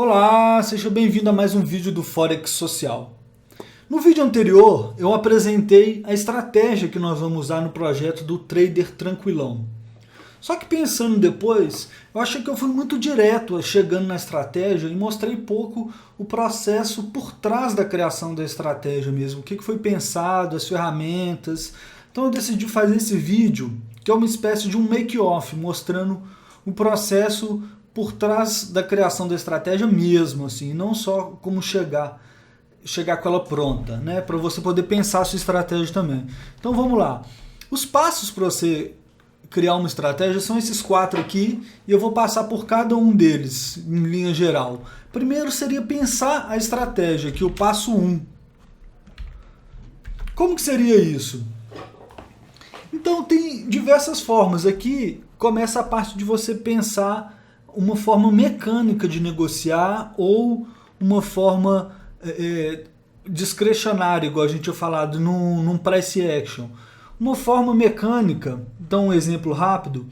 Olá, seja bem-vindo a mais um vídeo do Forex Social. No vídeo anterior, eu apresentei a estratégia que nós vamos usar no projeto do Trader Tranquilão. Só que pensando depois, eu achei que eu fui muito direto chegando na estratégia e mostrei pouco o processo por trás da criação da estratégia mesmo, o que foi pensado, as ferramentas. Então eu decidi fazer esse vídeo, que é uma espécie de um make-off, mostrando o processo por trás da criação da estratégia mesmo, assim, não só como chegar com ela pronta, né, para você poder pensar a sua estratégia também. Então vamos lá. Os passos para você criar uma estratégia são esses 4 aqui e eu vou passar por cada um deles em linha geral. Primeiro seria pensar a estratégia, que é o passo 1. Como que seria isso? Então tem diversas formas. Aqui começa a parte de você pensar uma forma mecânica de negociar ou uma forma discrecionária, igual a gente tinha falado num price action. Uma forma mecânica, então um exemplo rápido,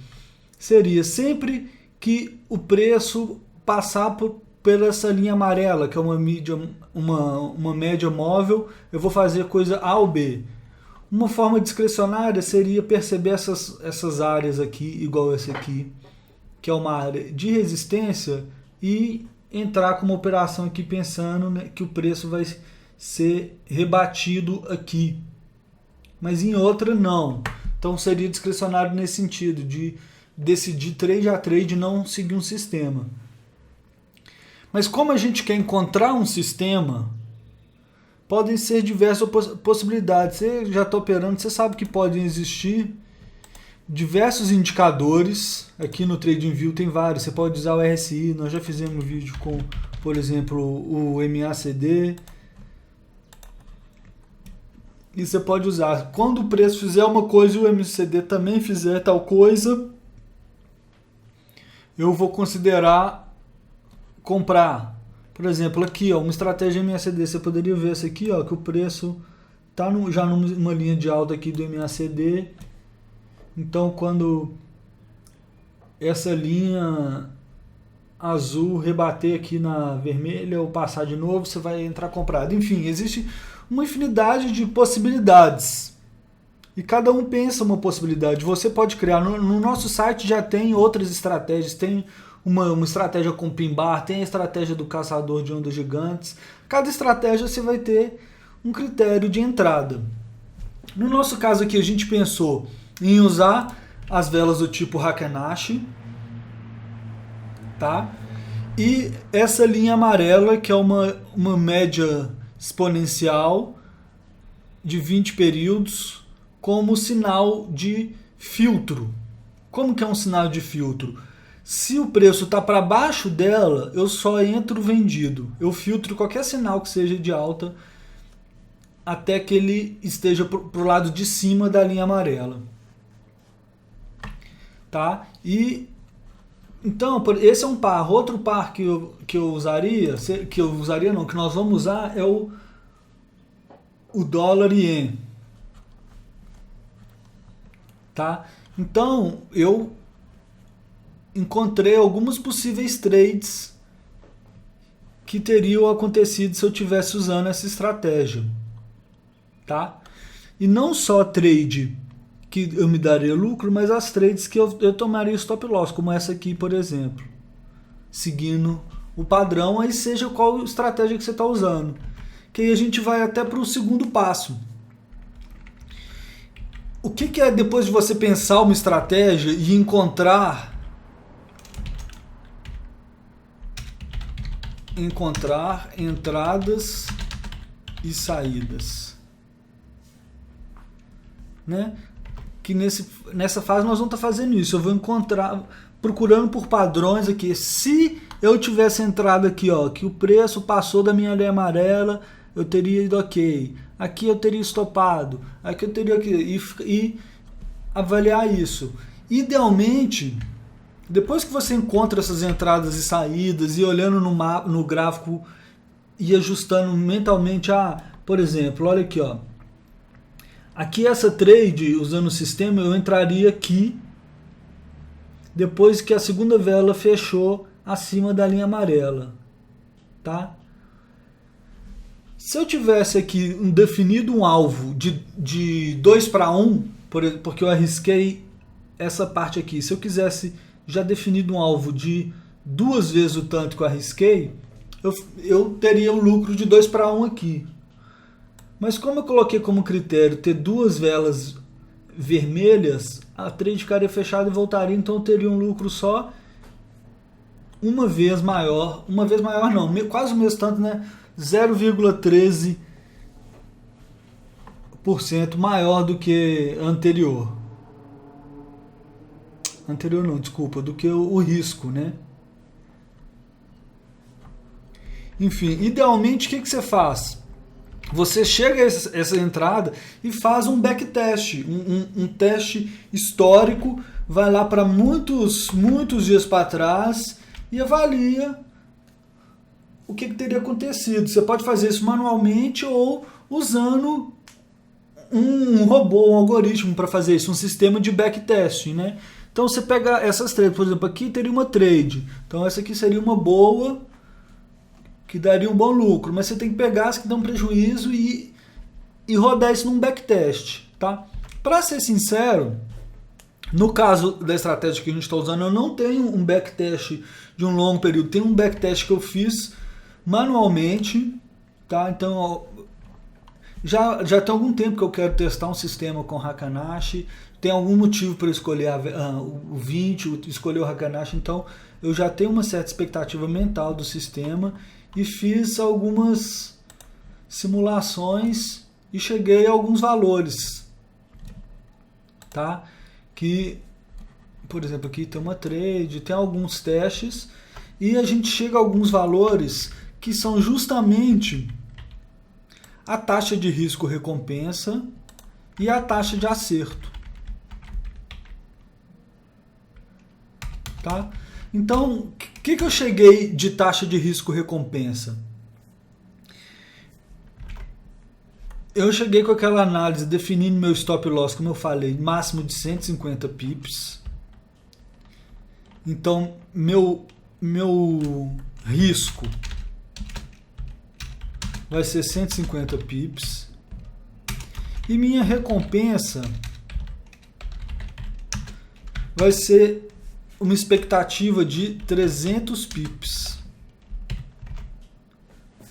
seria sempre que o preço passar por essa linha amarela, que é uma média móvel, eu vou fazer coisa A ou B. Uma forma discrecionária seria perceber essas áreas aqui, igual essa aqui, que é uma área de resistência, e entrar com uma operação aqui pensando, né, que o preço vai ser rebatido aqui. Mas em outra não. Então seria discricionário nesse sentido, de decidir trade a trade, não seguir um sistema. Mas como a gente quer encontrar um sistema, podem ser diversas possibilidades. Você já está operando, você sabe que podem existir diversos indicadores. Aqui no TradingView tem vários. Você pode usar o RSI, nós já fizemos vídeo com, por exemplo, o MACD. E você pode usar. Quando o preço fizer uma coisa e o MACD também fizer tal coisa, eu vou considerar comprar. Por exemplo, aqui, ó, uma estratégia MACD, você poderia ver essa aqui, ó, que o preço está já numa linha de alta aqui do MACD. Então, quando essa linha azul rebater aqui na vermelha ou passar de novo, você vai entrar comprado. Enfim, existe uma infinidade de possibilidades. E cada um pensa uma possibilidade. Você pode criar. No nosso site já tem outras estratégias. Tem uma estratégia com pin bar, tem a estratégia do caçador de ondas gigantes. Cada estratégia você vai ter um critério de entrada. No nosso caso aqui, a gente pensou em usar as velas do tipo Heikin-Ashi, tá? E essa linha amarela, que é uma média exponencial de 20 períodos, como sinal de filtro. Como que é um sinal de filtro? Se o preço está para baixo dela, eu só entro vendido. Eu filtro qualquer sinal que seja de alta até que ele esteja para o lado de cima da linha amarela. Tá? E então, esse é um par. Outro par que eu usaria, que nós vamos usar, é o dólar ien. Tá? Então, eu encontrei alguns possíveis trades que teriam acontecido se eu estivesse usando essa estratégia. Tá? E não só trade que eu me daria lucro, mas as trades que eu tomaria stop loss, como essa aqui, por exemplo, seguindo o padrão, aí seja qual estratégia que você está usando. Que aí a gente vai até para o segundo passo. O que é depois de você pensar uma estratégia e encontrar entradas e saídas, né? Que nessa fase nós vamos estar fazendo isso. Eu vou procurando por padrões aqui. Se eu tivesse entrado aqui, ó, que o preço passou da minha linha amarela, eu teria ido ok. Aqui eu teria estopado. Aqui eu teria e avaliar isso. Idealmente, depois que você encontra essas entradas e saídas e olhando no gráfico e ajustando mentalmente, por exemplo, olha aqui, ó. Aqui essa trade, usando o sistema, eu entraria aqui depois que a segunda vela fechou acima da linha amarela. tá? Se eu tivesse aqui definido um alvo de 2 para 1, porque eu arrisquei essa parte aqui, se eu quisesse já definido um alvo de 2 vezes o tanto que eu arrisquei, eu teria um lucro de 2 para 1 aqui. Mas como eu coloquei como critério ter 2 velas vermelhas, a trade ficaria fechada e voltaria, então eu teria um lucro só uma vez maior não, quase o mesmo tanto, né? 0,13% maior do que anterior. Anterior não, desculpa, do que o risco, né? Enfim, idealmente o que você faz? Você chega a essa entrada e faz um backtest, um teste histórico, vai lá para muitos dias para trás e avalia o que teria acontecido. Você pode fazer isso manualmente ou usando um robô, um algoritmo para fazer isso, um sistema de backtesting, né? Então você pega essas trades, por exemplo, aqui teria uma trade, então essa aqui seria uma boa, que daria um bom lucro, mas você tem que pegar as que dão prejuízo e rodar isso num backtest, tá? Para ser sincero, no caso da estratégia que a gente está usando, eu não tenho um backtest de um longo período, tem um backtest que eu fiz manualmente, tá? Então já tem algum tempo que eu quero testar um sistema com Heikin-Ashi, tem algum motivo para escolher o 20, escolher o Heikin-Ashi, então eu já tenho uma certa expectativa mental do sistema e fiz algumas simulações e cheguei a alguns valores, tá? Que, por exemplo, aqui tem uma trade, tem alguns testes e a gente chega a alguns valores que são justamente a taxa de risco-recompensa e a taxa de acerto, tá? Então, o que eu cheguei de taxa de risco-recompensa? Eu cheguei com aquela análise definindo meu stop loss, como eu falei, máximo de 150 pips. Então, meu risco vai ser 150 pips. E minha recompensa vai ser uma expectativa de 300 pips.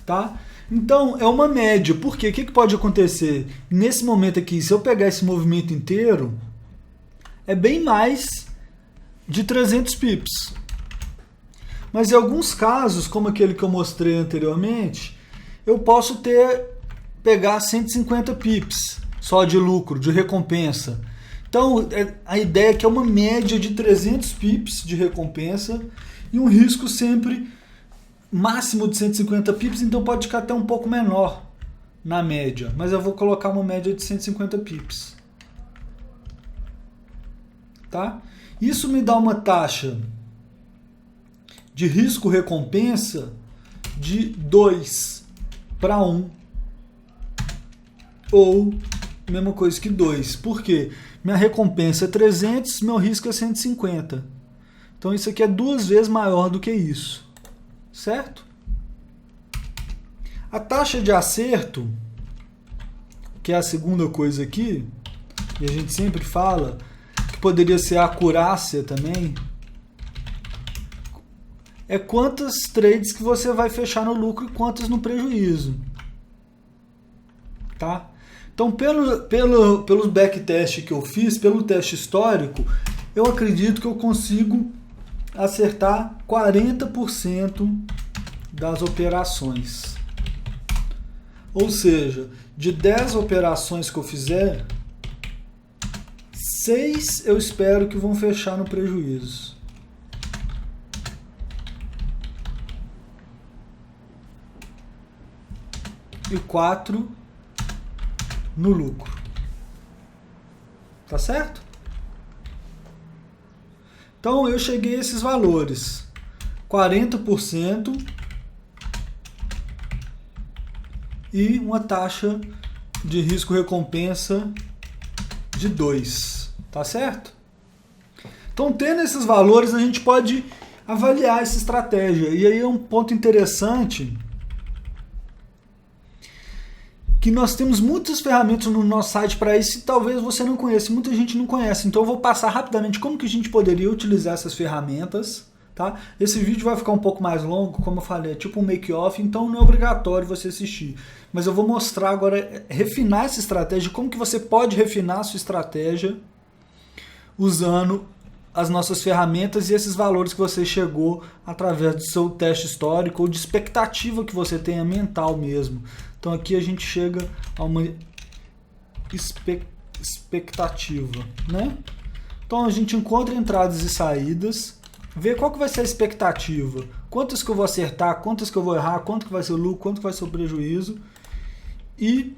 Tá? Então, é uma média. Por quê? O que pode acontecer? Nesse momento aqui, se eu pegar esse movimento inteiro, é bem mais de 300 pips. Mas em alguns casos, como aquele que eu mostrei anteriormente, eu posso pegar 150 pips só de lucro, de recompensa. Então, a ideia é que é uma média de 300 pips de recompensa e um risco sempre máximo de 150 pips, então pode ficar até um pouco menor na média, mas eu vou colocar uma média de 150 pips. Tá? Isso me dá uma taxa de risco-recompensa de 2 para 1 ou mesma coisa que 2. Por quê? Minha recompensa é 300, meu risco é 150. Então isso aqui é 2 vezes maior do que isso. Certo? A taxa de acerto, que é a segunda coisa aqui, e a gente sempre fala, que poderia ser a acurácia também, é quantas trades que você vai fechar no lucro e quantas no prejuízo. Tá? Então, pelo backtest que eu fiz, pelo teste histórico, eu acredito que eu consigo acertar 40% das operações. Ou seja, de 10 operações que eu fizer, 6 eu espero que vão fechar no prejuízo. E 4 no lucro. Tá certo? Então eu cheguei a esses valores. 40% e uma taxa de risco-recompensa de 2. Tá certo? Então, tendo esses valores, a gente pode avaliar essa estratégia. E aí é um ponto interessante que nós temos muitas ferramentas no nosso site para isso e talvez você não conheça, muita gente não conhece. Então eu vou passar rapidamente como que a gente poderia utilizar essas ferramentas. Tá? Esse vídeo vai ficar um pouco mais longo, como eu falei, é tipo um make-off, então não é obrigatório você assistir. Mas eu vou mostrar agora, refinar essa estratégia, como que você pode refinar a sua estratégia usando as nossas ferramentas e esses valores que você chegou através do seu teste histórico ou de expectativa que você tenha mental mesmo. Então aqui a gente chega a uma expectativa, né? Então a gente encontra entradas e saídas, vê qual que vai ser a expectativa, quantas que eu vou acertar, quantas que eu vou errar, quanto que vai ser o lucro, quanto que vai ser o prejuízo. E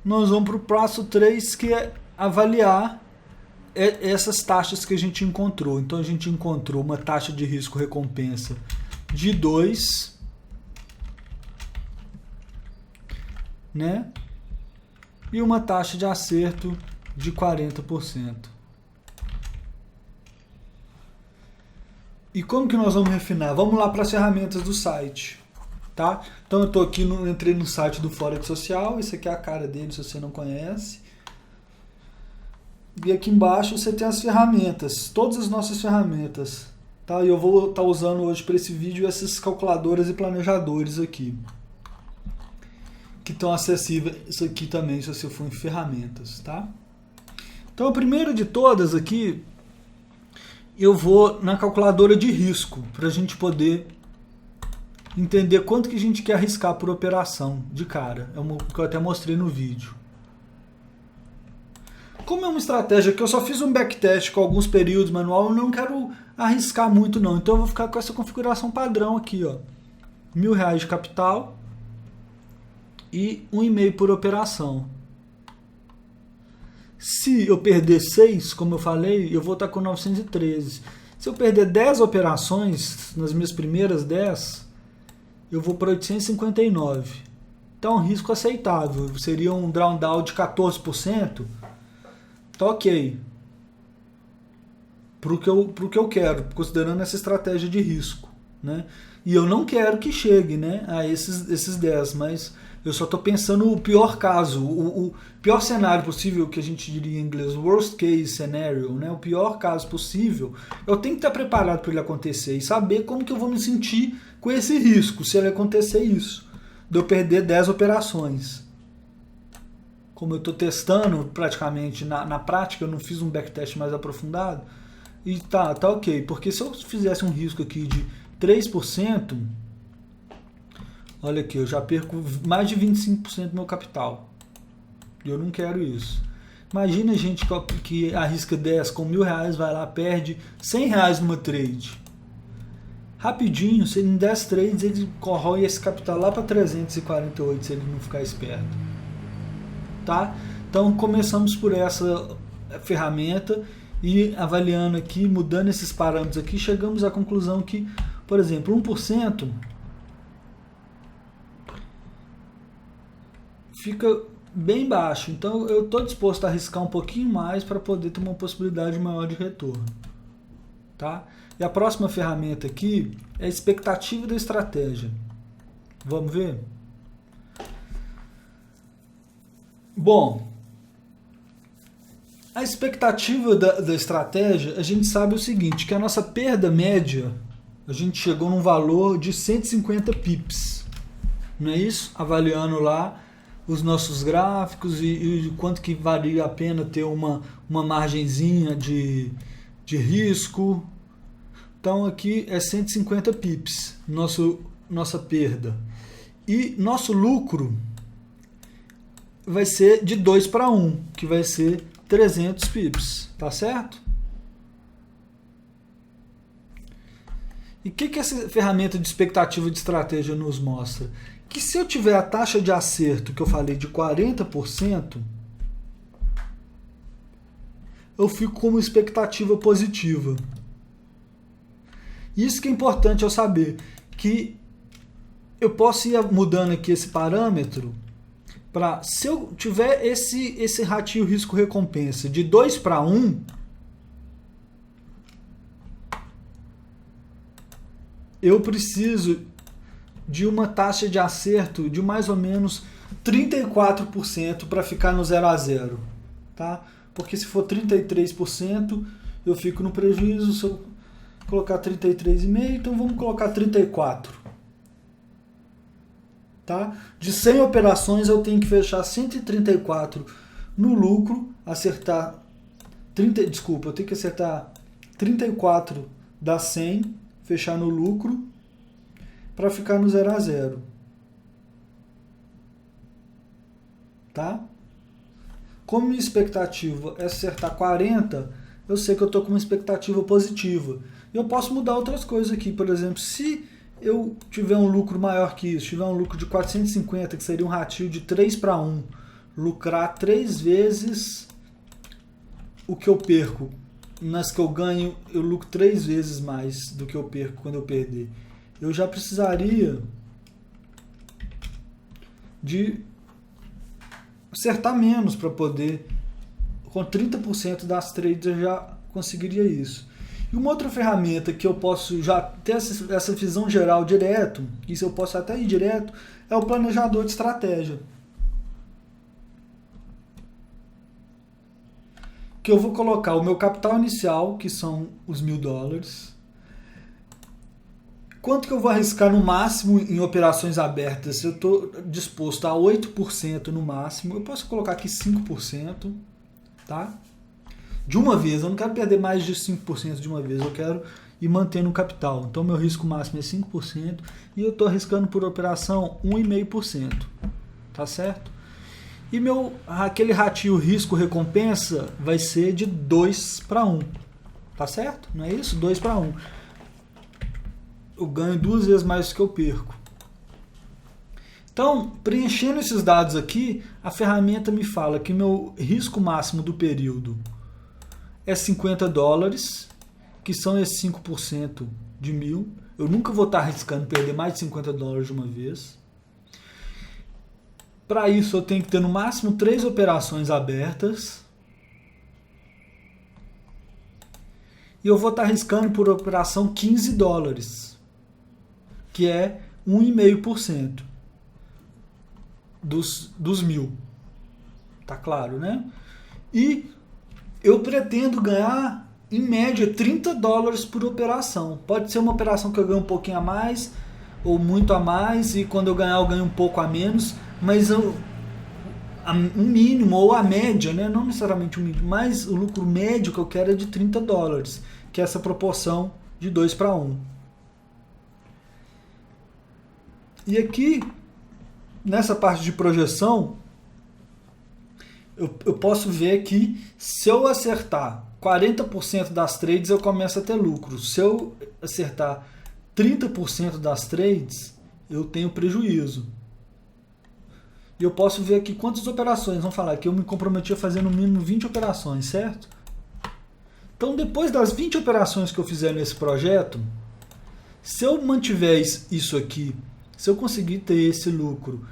nós vamos para o passo 3, que é avaliar essas taxas que a gente encontrou. Então a gente encontrou uma taxa de risco-recompensa de 2, né? E uma taxa de acerto de 40%. E como que nós vamos refinar? Vamos lá para as ferramentas do site, tá? Então eu estou aqui, entrei no site do Forex Social, esse aqui é a cara dele se você não conhece. E aqui embaixo você tem as ferramentas, todas as nossas ferramentas, tá? E eu vou estar usando hoje para esse vídeo essas calculadoras e planejadores aqui, que estão acessíveis isso aqui também se você for em ferramentas, tá? Então a primeira de todas aqui, eu vou na calculadora de risco, para a gente poder entender quanto que a gente quer arriscar por operação de cara. É o que eu até mostrei no vídeo. Como é uma estratégia que eu só fiz um backtest com alguns períodos manual, eu não quero arriscar muito não. Então eu vou ficar com essa configuração padrão aqui, ó. R$1.000 de capital e 1,5 por operação. Se eu perder 6, como eu falei, eu vou estar com 913. Se eu perder 10 operações, nas minhas primeiras 10, eu vou para 859. Então, um risco aceitável. Seria um drawdown de 14%. Tá ok. Pro que eu quero, considerando essa estratégia de risco, né? E eu não quero que chegue, né, a esses 10, mas eu só estou pensando o pior caso, o pior cenário possível, que a gente diria em inglês, worst case scenario, né? O pior caso possível. Eu tenho que estar preparado para ele acontecer e saber como que eu vou me sentir com esse risco, se ele acontecer isso, de eu perder 10 operações. Como eu estou testando praticamente na prática, eu não fiz um backtest mais aprofundado, e tá ok, porque se eu fizesse um risco aqui de 3%, olha aqui, eu já perco mais de 25% do meu capital. E eu não quero isso. Imagina a gente que arrisca 10 com R$1.000, vai lá, perde R$100 numa trade. Rapidinho, se ele em 10 trades, ele corrói esse capital lá para 348, se ele não ficar esperto. Tá? Então começamos por essa ferramenta e avaliando aqui, mudando esses parâmetros aqui, chegamos à conclusão que, por exemplo, 1% fica bem baixo. Então eu estou disposto a arriscar um pouquinho mais para poder ter uma possibilidade maior de retorno. Tá? E a próxima ferramenta aqui é a expectativa da estratégia. Vamos ver? Bom, a expectativa da estratégia, a gente sabe o seguinte, que a nossa perda média, a gente chegou num valor de 150 pips, não é isso? Avaliando lá os nossos gráficos e quanto que valia a pena ter uma margenzinha de risco. Então aqui é 150 pips, nossa perda. E nosso lucro vai ser de 2 para 1, que vai ser 300 pips, tá certo? E o que essa ferramenta de expectativa de estratégia nos mostra? Que se eu tiver a taxa de acerto que eu falei de 40%, eu fico com uma expectativa positiva. Isso que é importante eu saber, que eu posso ir mudando aqui esse parâmetro para, se eu tiver esse ratio risco-recompensa de 2 para 1, eu preciso de uma taxa de acerto de mais ou menos 34% para ficar no 0 a 0, tá? Porque se for 33%, eu fico no prejuízo. Se eu colocar 33,5, então vamos colocar 34. Tá? De 100 operações eu tenho que fechar 134 no lucro, acertar eu tenho que acertar 34 das 100, fechar no lucro para ficar no 0 a 0. Tá? Como minha expectativa é acertar 40, eu sei que eu estou com uma expectativa positiva. Eu posso mudar outras coisas aqui. Por exemplo, se eu tiver um lucro maior que isso, tiver um lucro de 450, que seria um ratio de 3 para 1, lucrar 3 vezes o que eu perco. Nas que eu ganho, eu lucro 3 vezes mais do que eu perco quando eu perder. Eu já precisaria de acertar menos para poder, com 30% das trades eu já conseguiria isso. E uma outra ferramenta que eu posso já ter essa visão geral direto, isso eu posso até ir direto, é o planejador de estratégia. Que eu vou colocar o meu capital inicial, que são os $1.000. Quanto que eu vou arriscar no máximo em operações abertas? Eu estou disposto a 8% no máximo. Eu posso colocar aqui 5%, tá? De uma vez, eu não quero perder mais de 5% de uma vez, eu quero ir mantendo o capital. Então, meu risco máximo é 5% e eu estou arriscando por operação 1,5%, tá certo? E aquele ratio risco-recompensa vai ser de 2 para 1, tá certo? Não é isso? 2 para 1. Eu ganho 2 vezes mais do que eu perco. Então, preenchendo esses dados aqui, a ferramenta me fala que meu risco máximo do período é $50, que são esses 5% de 1.000. Eu nunca vou estar arriscando perder mais de $50 de uma vez. Para isso, eu tenho que ter no máximo 3 operações abertas. E eu vou estar arriscando por operação $15, que é 1,5% dos 1.000. Tá claro, né? E eu pretendo ganhar, em média, $30 por operação. Pode ser uma operação que eu ganho um pouquinho a mais, ou muito a mais, e quando eu ganhar eu ganho um pouco a menos, mas um mínimo, ou a média, né? Não necessariamente o mínimo, mas o lucro médio que eu quero é de $30, que é essa proporção de 2 para 1. E aqui, nessa parte de projeção, eu posso ver que se eu acertar 40% das trades, eu começo a ter lucro. Se eu acertar 30% das trades, eu tenho prejuízo. E eu posso ver aqui quantas operações. Vamos falar que eu me comprometi a fazer no mínimo 20 operações, certo? Então, depois das 20 operações que eu fizer nesse projeto, se eu mantiver isso aqui, se eu conseguir ter esse lucro,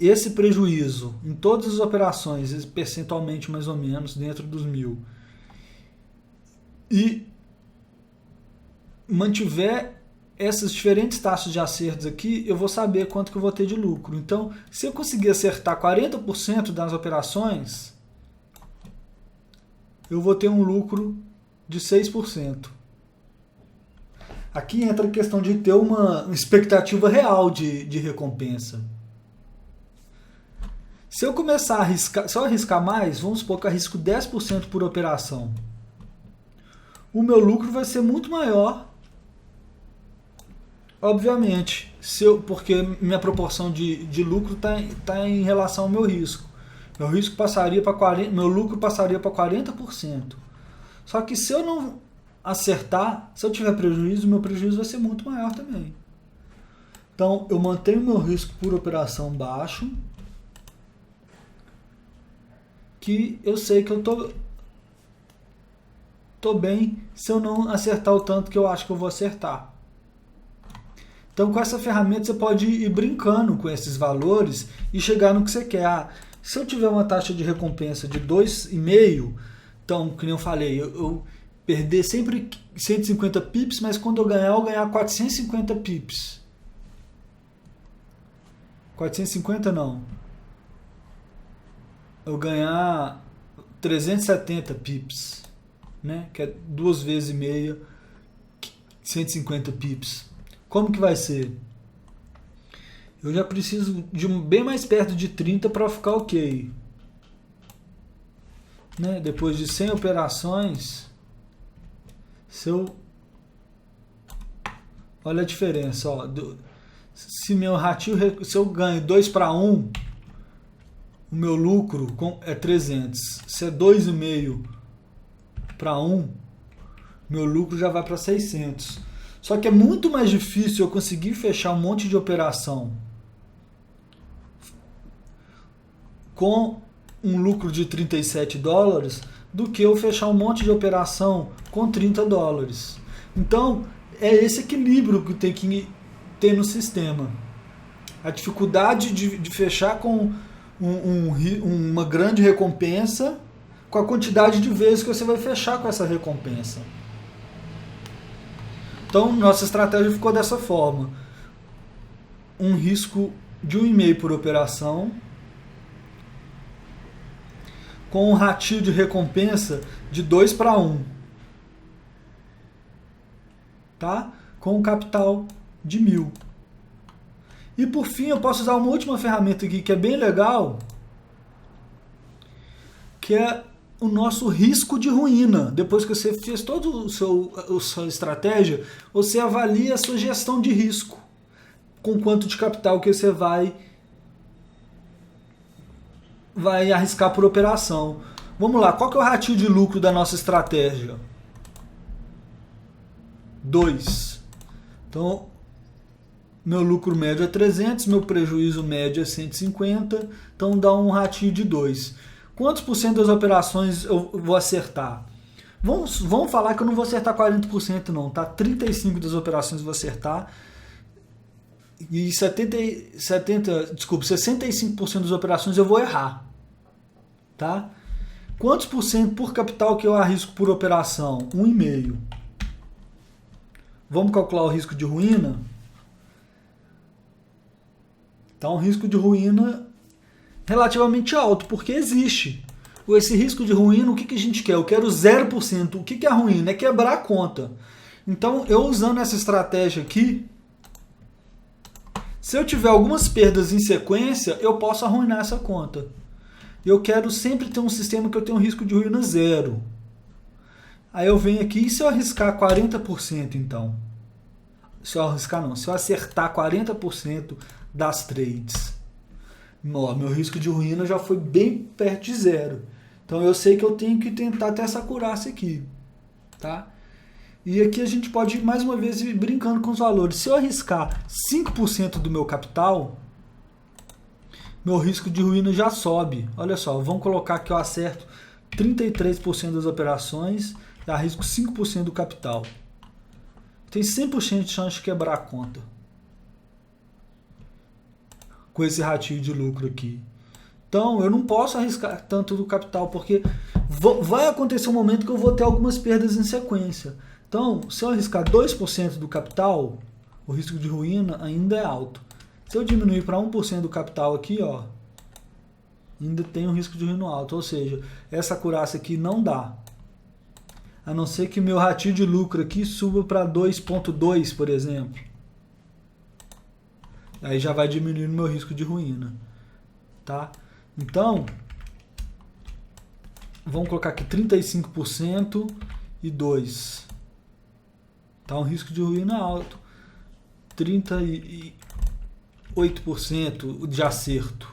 esse prejuízo em todas as operações, percentualmente mais ou menos, dentro dos 1.000, e mantiver essas diferentes taxas de acertos aqui, eu vou saber quanto que eu vou ter de lucro. Então, se eu conseguir acertar 40% das operações, eu vou ter um lucro de 6%. Aqui entra a questão de ter uma expectativa real de recompensa. Se eu começar a arriscar, se eu arriscar mais, vamos supor que eu arrisco 10% por operação. O meu lucro vai ser muito maior, obviamente, porque minha proporção de lucro está em relação ao meu risco. Meu lucro passaria para 40%. Só que se eu não acertar, se eu tiver prejuízo, meu prejuízo vai ser muito maior também. Então, eu mantenho meu risco por operação baixo, que eu sei que eu tô bem se eu não acertar o tanto que eu acho que eu vou acertar. Então, com essa ferramenta, você pode ir brincando com esses valores e chegar no que você quer. Se eu tiver uma taxa de recompensa de 2,5, então, como eu falei, eu perder sempre 150 pips, mas quando eu ganhar 450 pips. 450 não. eu ganhar 370 pips, né? Que é 2 vezes e meia, 150 pips. Como que vai ser? Eu já preciso de bem mais perto de 30 para ficar ok. Né? Depois de 100 operações, olha a diferença, ó, se meu ratio, se eu ganho 2 para 1, o meu lucro é 300. Se é 2,5 para 1, meu lucro já vai para 600. Só que é muito mais difícil eu conseguir fechar um monte de operação com um lucro de 37 dólares do que eu fechar um monte de operação com 30 dólares. Então, é esse equilíbrio que tem que ter no sistema. A dificuldade de fechar com uma grande recompensa com a quantidade de vezes que você vai fechar com essa recompensa. Então, nossa estratégia ficou dessa forma. Um risco de 1,5 por operação, com um ratio de recompensa de 2 para 1. Tá? Com um capital de 1.000. E por fim, eu posso usar uma última ferramenta aqui que é bem legal, que é o nosso risco de ruína. Depois que você fez toda a sua estratégia, você avalia a sua gestão de risco, com quanto de capital que você vai arriscar por operação. Vamos lá, qual que é o ratio de lucro da nossa estratégia? 2. Então, meu lucro médio é 300, meu prejuízo médio é 150, então dá um ratio de 2. Quantos por cento das operações eu vou acertar? Vamos falar que eu não vou acertar 40% não, tá? 35% das operações eu vou acertar e 65% das operações eu vou errar, tá? Quantos por cento por capital que eu arrisco por operação? 1,5. Vamos calcular o risco de ruína? Então, um risco de ruína relativamente alto, porque existe. Esse risco de ruína, o que a gente quer? Eu quero 0%. O que é ruína? É quebrar a conta. Então, eu usando essa estratégia aqui, se eu tiver algumas perdas em sequência, eu posso arruinar essa conta. Eu quero sempre ter um sistema que eu tenha um risco de ruína 0. Aí eu venho aqui, e se eu arriscar 40% então? Se eu acertar 40% das trades, meu risco de ruína já foi bem perto de 0. Então eu sei que eu tenho que tentar ter essa acurácia aqui, tá? E aqui a gente pode mais uma vez ir brincando com os valores. Se eu arriscar 5% do meu capital, meu risco de ruína já sobe. Olha só, vamos colocar que eu acerto 33% das operações e arrisco 5% do capital. Tem 100% de chance de quebrar a conta com esse ratio de lucro aqui. Então, eu não posso arriscar tanto do capital, porque vai acontecer um momento que eu vou ter algumas perdas em sequência. Então, se eu arriscar 2% do capital, o risco de ruína ainda é alto. Se eu diminuir para 1% do capital aqui, ó, ainda tem um risco de ruína alto. Ou seja, essa acurácia aqui não dá. A não ser que meu ratio de lucro aqui suba para 2,2, por exemplo. Aí já vai diminuir o meu risco de ruína. Tá? Então, vamos colocar aqui 35% e 2. Tá um risco de ruína alto. 38% de acerto.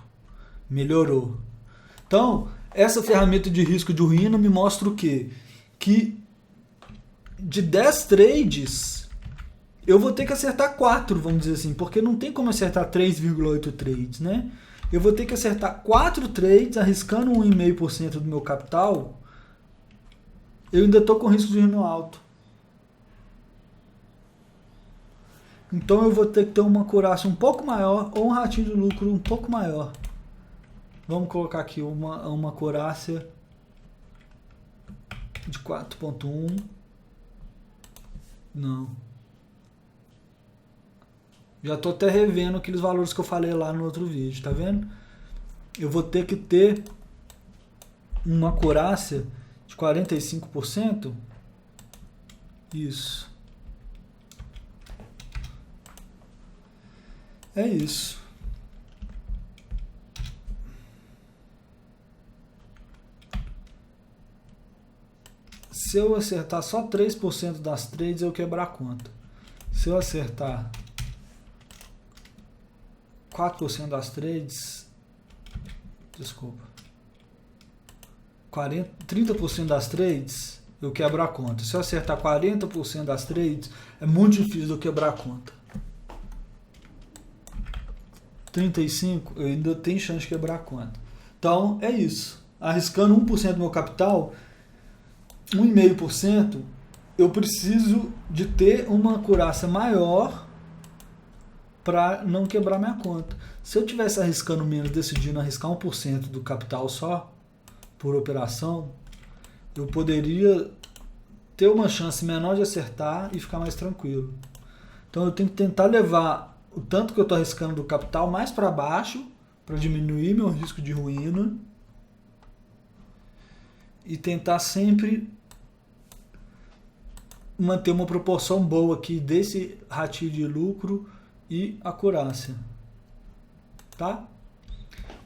Melhorou. Então, essa ferramenta de risco de ruína me mostra o quê? Que de 10 trades, eu vou ter que acertar 4, vamos dizer assim, porque não tem como acertar 3,8 trades, né? Eu vou ter que acertar 4 trades, arriscando 1,5% do meu capital, eu ainda estou com risco de ruína alto. Então eu vou ter que ter uma acurácia um pouco maior ou um ratinho de lucro um pouco maior. Vamos colocar aqui uma acurácia de 4,1. Não. Já estou até revendo aqueles valores que eu falei lá no outro vídeo, tá vendo? Eu vou ter que ter uma acurácia de 45%. Isso. É isso. Se eu acertar só 3% das trades, eu quebrar a conta. Se eu acertar 4% das trades, desculpa, 30% das trades, eu quebro a conta. Se eu acertar 40% das trades, é muito difícil eu quebrar a conta. 35%, eu ainda tenho chance de quebrar a conta. Então, é isso. Arriscando 1% do meu capital, 1,5%, eu preciso de ter uma acurácia maior para não quebrar minha conta. Se eu tivesse arriscando menos, decidindo arriscar 1% do capital só, por operação, eu poderia ter uma chance menor de acertar e ficar mais tranquilo. Então eu tenho que tentar levar o tanto que eu estou arriscando do capital mais para baixo, para diminuir meu risco de ruína, e tentar sempre manter uma proporção boa aqui desse ratio de lucro e acurácia. Tá?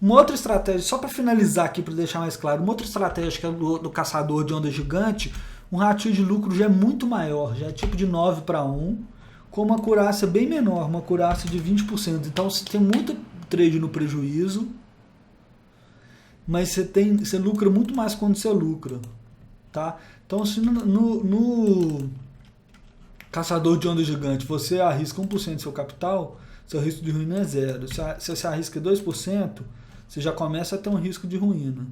Uma outra estratégia, só para finalizar aqui, para deixar mais claro, uma outra estratégia que é do caçador de onda gigante, um ratio de lucro já é muito maior, já é tipo de 9:1, com uma acurácia bem menor, uma acurácia de 20%. Então você tem muito trade no prejuízo, mas você lucra muito mais quando você lucra. Tá? Então se no caçador de onda gigante você arrisca 1% do seu capital, seu risco de ruína é 0. Se você arrisca 2%, você já começa a ter um risco de ruína.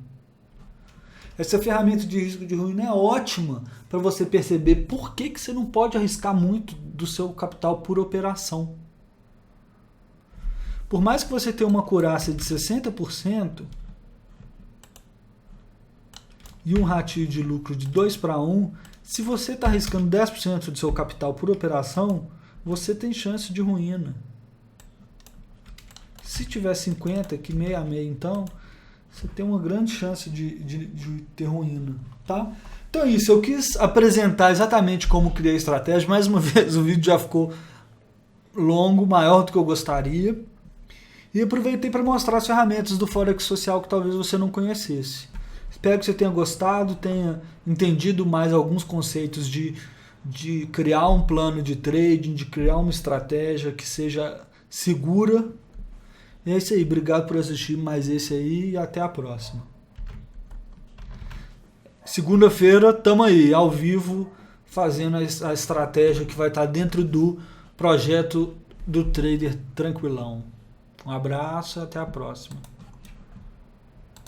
Essa ferramenta de risco de ruína é ótima para você perceber por que você não pode arriscar muito do seu capital por operação. Por mais que você tenha uma acurácia de 60% e um ratio de lucro de 2:1, se você está arriscando 10% do seu capital por operação, você tem chance de ruína. Se tiver 50, que meio a meio, então, você tem uma grande chance de ter ruína, tá? Então é isso, eu quis apresentar exatamente como criar estratégia. Mais uma vez, o vídeo já ficou longo, maior do que eu gostaria. E aproveitei para mostrar as ferramentas do Forex Social que talvez você não conhecesse. Espero que você tenha gostado, tenha entendido mais alguns conceitos de criar um plano de trading, de criar uma estratégia que seja segura. E é isso aí, obrigado por assistir mais esse aí e até a próxima. Segunda-feira, tamo aí, ao vivo, fazendo a estratégia que vai estar dentro do projeto do Trader Tranquilão. Um abraço e até a próxima.